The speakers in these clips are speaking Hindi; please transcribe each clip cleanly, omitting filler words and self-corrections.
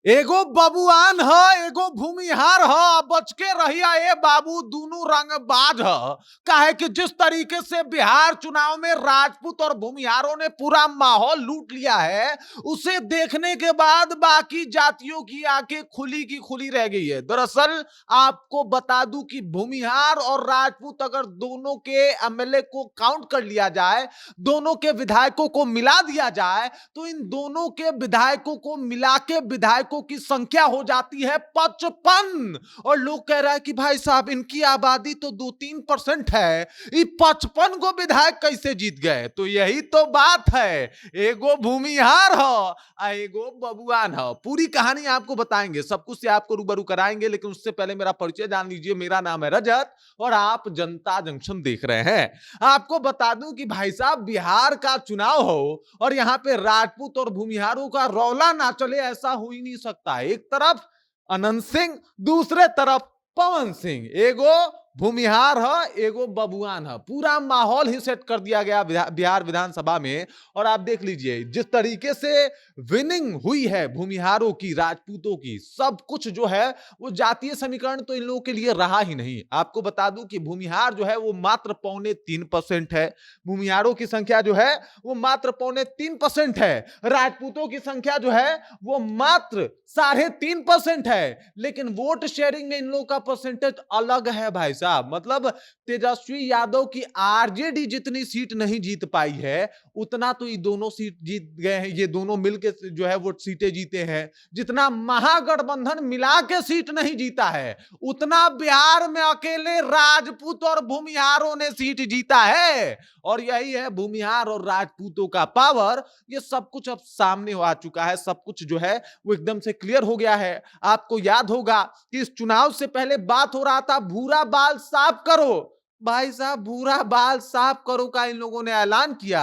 एगो बबुआन ह, एगो भूमिहार ह, बच के रहिया ए बाबू, दूनों रंगबाज ह। काहे कि जिस तरीके से बिहार चुनाव में राजपूत और भूमिहारों ने पूरा माहौल लूट लिया है, उसे देखने के बाद बाकी जातियों की आंखें खुली की खुली रह गई है। दरअसल आपको बता दूं कि भूमिहार और राजपूत अगर दोनों के एमएलए को काउंट कर लिया जाए, दोनों के विधायकों को मिला दिया जाए, तो इन दोनों के विधायकों को मिला के विधायकों की संख्या हो जाती है 55। और लोग कह रहे हैं कि भाई साहब इनकी आबादी तो 2-3% है, ये 55 को विधायक कैसे जीत गए? तो यही तो बात है, एगो भूमिहार हो आ एगो बबुआन हो। पूरी कहानी आपको बताएंगे, सब कुछ से आपको रूबरू कराएंगे, लेकिन उससे पहले मेरा परिचय जान लीजिए। मेरा नाम है रजत और आप जनता जंक्शन देख रहे हैं। आपको बता दूं कि भाई साहब बिहार का चुनाव हो और यहां पे राजपूत और भूमिहारों का रौला ना चले, ऐसा हो ही नहीं सकता। एक तरफ अनंत सिंह, दूसरे तरफ पवन सिंह, एगो भूमिहार है, एगो बबुआन है। पूरा माहौल ही सेट कर दिया गया बिहार विधानसभा में। और आप देख लीजिए जिस तरीके से विनिंग हुई है भूमिहारों की, राजपूतों की, सब कुछ जो है वो जातीय समीकरण तो इन लोगों के लिए रहा ही नहीं। आपको बता दूं कि भूमिहार जो है वो मात्र 3.25% है, भूमिहारों की संख्या जो है वो मात्र 3.25% है, राजपूतों की संख्या जो है वो मात्र 3.5% है। लेकिन वोट शेयरिंग में इन लोगों का परसेंटेज अलग है भाई साहब। मतलब तेजस्वी यादव की आरजेडी जितनी सीट नहीं जीत पाई है, उतना तो ये दोनों सीट जीत गए हैं, ये दोनों मिलकर जो है वो सीटें जीते हैं। जितना महागठबंधन मिला के सीट नहीं जीता है, उतना बिहार में अकेले राजपूत और भूमिहारों ने सीट जीता है। और यही है भूमिहार और राजपूतों का पावर। ये सब कुछ अब सामने आ चुका है, सब कुछ जो है वो एकदम से क्लियर हो गया है। आपको याद होगा कि इस चुनाव से पहले बात हो रहा था भूरा बाल साफ करो। भाई साहब भूरा बाल साफ करो का इन लोगों ने ऐलान किया,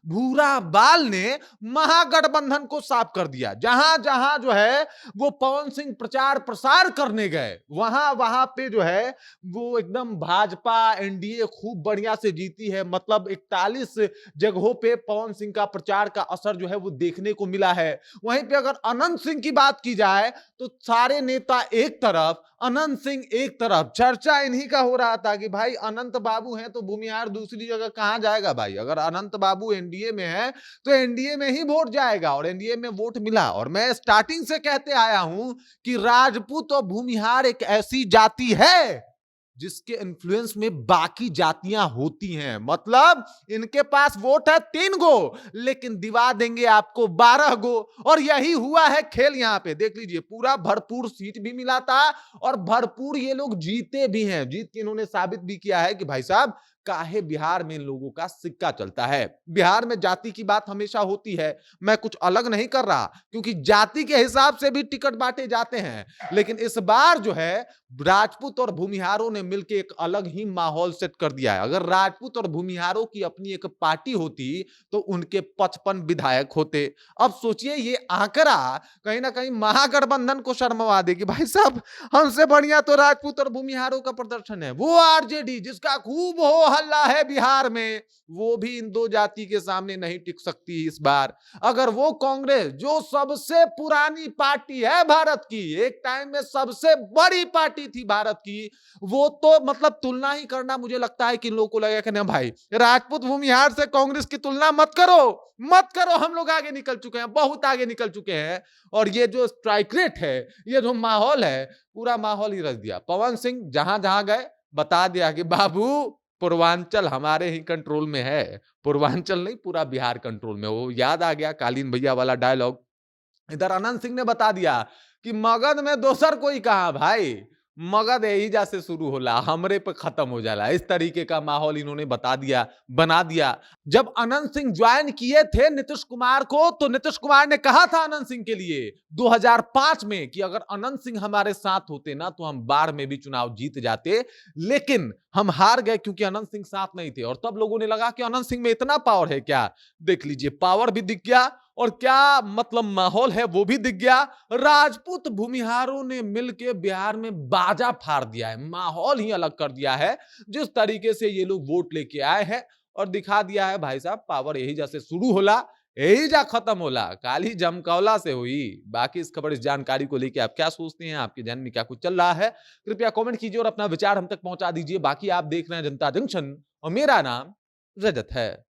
भूरा बाल ने महागठबंधन को साफ कर दिया। जहां जहां जो है वो पवन सिंह प्रचार प्रसार करने गए, वहां वहां पे जो है वो एकदम भाजपा एनडीए खूब बढ़िया से जीती है। मतलब 41 जगहों पे पवन सिंह का प्रचार का असर जो है वो देखने को मिला है। वहीं पे अगर अनंत सिंह की बात की जाए तो सारे नेता एक तरफ, अनंत सिंह एक तरफ। चर्चा इन्हीं का हो रहा था कि भाई अनंत बाबू हैं तो भूमिहार दूसरी जगह कहां जाएगा भाई? अगर अनंत बाबू एनडीए में है तो एनडीए में ही वोट जाएगा, और एनडीए में वोट मिला। और मैं स्टार्टिंग से कहते आया हूं कि राजपूत और भूमिहार एक ऐसी जाति है जिसके इन्फ्लुएंस में बाकी जातियां होती हैं। मतलब इनके पास वोट है 3 गो, लेकिन दिवा देंगे आपको 12 गो। और यही हुआ है खेल। यहां पे देख लीजिए पूरा भरपूर सीट भी मिला था और भरपूर ये लोग जीते भी हैं। जीत के इन्होंने साबित भी किया है कि भाई साहब काहे बिहार में इन लोगों का सिक्का चलता है। बिहार में जाति की बात हमेशा होती है, मैं कुछ अलग नहीं कर रहा, क्योंकि जाति के हिसाब से भी टिकट बांटे जाते हैं। लेकिन इस बार जो है राजपूत और भूमिहारों ने मिलकर एक अलग ही माहौल सेट कर दिया है। अगर राजपूत और भूमिहारों की अपनी एक पार्टी होती तो उनके 55 विधायक होते। अब सोचिए ये आंकड़ा कहीं ना कहीं महागठबंधन को शर्मवा देगी। भाई साहब हमसे बढ़िया तो राजपूत और भूमिहारों का प्रदर्शन है। वो आरजेडी जिसका खूब हो हल्ला है बिहार में, वो भी इन दो जाति के सामने नहीं टिक सकती इस बार। अगर वो कांग्रेस जो सबसे पुरानी पार्टी है भारत की, एक टाइम में सबसे बड़ी पार्टी थी भारत की, वो तो मतलब तुलना ही करना मुझे लगता है कि इन लोगों को लगेगा कि नहीं भाई राजपूत भूमिहार से कांग्रेस की तुलना मत करो, मत करो, हम लोग आगे निकल चुके हैं, बहुत आगे निकल चुके हैं। और ये जो स्ट्राइक रेट है, ये जो माहौल है, पूरा माहौल ही रख दिया। पवन सिंह जहां जहां गए बता दिया कि बाबू पूर्वांचल हमारे ही कंट्रोल में है। पूर्वांचल नहीं, पूरा बिहार कंट्रोल में। वो याद आ गया कालीन भैया वाला डायलॉग। इधर अनंत सिंह ने बता दिया कि मगध में दोसर कोई कहा भाई, मगध एहिजा से शुरू होला, हमरे पे खत्म हो जाला। इस तरीके का माहौल इन्होंने बता दिया, बना दिया। जब अनंत सिंह ज्वाइन किए थे नीतीश कुमार को, तो नीतीश कुमार ने कहा था अनंत सिंह के लिए 2005 में कि अगर अनंत सिंह हमारे साथ होते ना तो हम बाढ़ में भी चुनाव जीत जाते। लेकिन हम हार गए क्योंकि अनंत सिंह साथ नहीं थे। और तब लोगों ने लगा कि अनंत सिंह में इतना पावर है क्या? देख लीजिए पावर भी दिख गया और क्या मतलब माहौल है वो भी दिख गया। राजपूत भूमिहारों ने मिलकर बिहार में बाजा फाड़ दिया है, माहौल ही अलग कर दिया है। जिस तरीके से ये लोग वोट लेके आए हैं और दिखा दिया है भाई साहब पावर यही जैसे शुरू होला, यही जा खत्म होला, काली जमकौला से हुई। बाकी इस खबर, इस जानकारी को लेके आप क्या सोचते हैं, आपके जहन में क्या कुछ चल रहा है, कृपया कमेंट कीजिए और अपना विचार हम तक पहुंचा दीजिए। बाकी आप देख रहे हैं जनता जंक्शन और मेरा नाम रजत है।